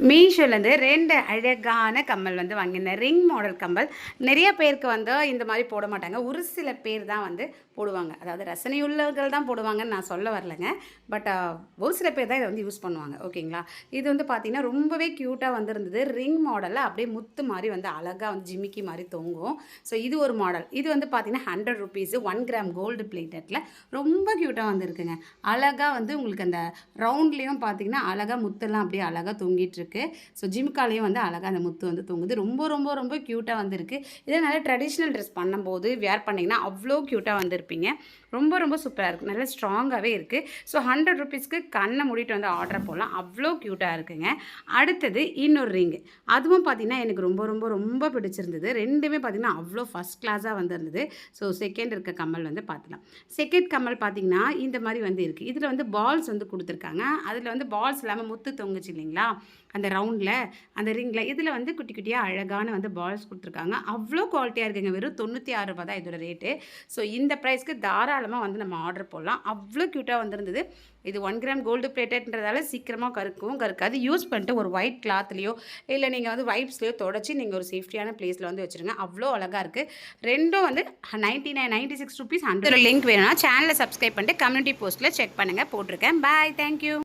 மீஷோலேருந்து 2 அழகான கம்மல் வந்து வாங்கியிருந்தேன். ரிங் மாடல் கம்மல். நிறைய பேருக்கு வந்து இந்த மாரி போட மாட்டாங்க. ஒரு சில பேர் தான் வந்து போடுவாங்க. அதாவது ரசனையுள்ளவர்கள் தான் போடுவாங்கன்னு நான் சொல்ல வரலங்க. பட் ஒரு சில பேர் தான் இத வந்து யூஸ் பண்ணுவாங்க. ஓகேங்களா? இது வந்து பார்த்தீங்கன்னா, ரொம்பவே க்யூட்டா வந்திருந்தது. ரிங் மாடல்ல அப்படியே முத்து மாரி வந்து அழகா வந்து ஜிமிக்கி மாரி தொங்கும். ஸோ இது ஒரு மாடல். இது வந்து பார்த்தீங்கன்னா, ₹100 1 கிராம் கோல்டு பிளேட்டட்ல ரொம்ப க்யூட்டா வந்திருக்குங்க. அழகா வந்து உங்களுக்கு அந்த ரவுண்ட்லேயும் பார்த்தீங்கன்னா, அழகா முத்தெல்லாம் அப்படியே அழகா தொங்கிட்டுருக்கு. ஸோ ஜிம்காலையும் வந்து அழகாக அந்த முத்து வந்து தொங்குது. ரொம்ப ரொம்ப ரொம்ப க்யூட்டாக வந்திருக்கு. இதே நல்ல ட்ரெடிஷ்னல் ட்ரெஸ் பண்ணும்போது வேர் பண்ணிங்கன்னா அவ்வளோ க்யூட்டாக வந்திருப்பீங்க. ரொம்ப ரொம்ப சூப்பராக இருக்குது. நல்லா ஸ்ட்ராங்காகவே இருக்குது. ஸோ ₹100க்கு கண்ணை மூடிட்டு வந்து ஆர்டர் போடலாம். அவ்வளோ க்யூட்டாக இருக்குங்க. அடுத்தது இன்னொரு ரிங்கு. அதுவும் பார்த்தீங்கன்னா எனக்கு ரொம்ப ரொம்ப ரொம்ப பிடிச்சிருந்தது. 2மே பார்த்தீங்கன்னா அவ்வளோ ஃபஸ்ட் கிளாஸாக வந்திருந்தது. ஸோ செகண்ட் இருக்க கம்மல் வந்து பார்த்துலாம். செகண்ட் கம்மல் பார்த்தீங்கன்னா இந்த மாதிரி வந்து இருக்குது. இதில் வந்து பால்ஸ் வந்து கொடுத்துருக்காங்க. அதில் வந்து பால்ஸ் இல்லாமல் முத்து தொங்குச்சு இல்லைங்களா, அந்த ரவுண்டில் அந்த ரிங்கில் இதில் வந்து குட்டி குட்டியாக அழகான வந்து பால்ஸ் கொடுத்துருக்காங்க. அவ்வளோ குவாலிட்டியாக இருக்குங்க. வெறும் ₹96 தான் இதோட ரேட்டு. ஸோ இந்த ப்ரைஸ்க்கு தாராளமாக வந்து நம்ம ஆர்டர் போடலாம். அவ்வளோ க்யூட்டாக வந்திருந்தது. இது 1 கிராம் கோல்டு பிளேட்டட்ன்றதால சீக்கிரமாக கருக்கவும் கருக்காது. யூஸ் பண்ணிட்டு ஒரு ஒயிட் கிளாத்லேயோ இல்லை நீங்கள் வந்து வைப்ஸ்லேயோ தொடச்சி நீங்கள் ஒரு சேஃப்டியான பிளேஸில் வந்து வச்சுருங்க. அவ்வளோ அழகாக இருக்குது. ரெண்டும் வந்து ₹96 100. லிங்க் வேணும்னா சேனலை சப்ஸ்கிரைப் பண்ணிட்டு கம்யூனிட்டி போஸ்ட்டில் செக் பண்ணுங்கள், போட்டிருக்கேன். பாய், தேங்க்யூ.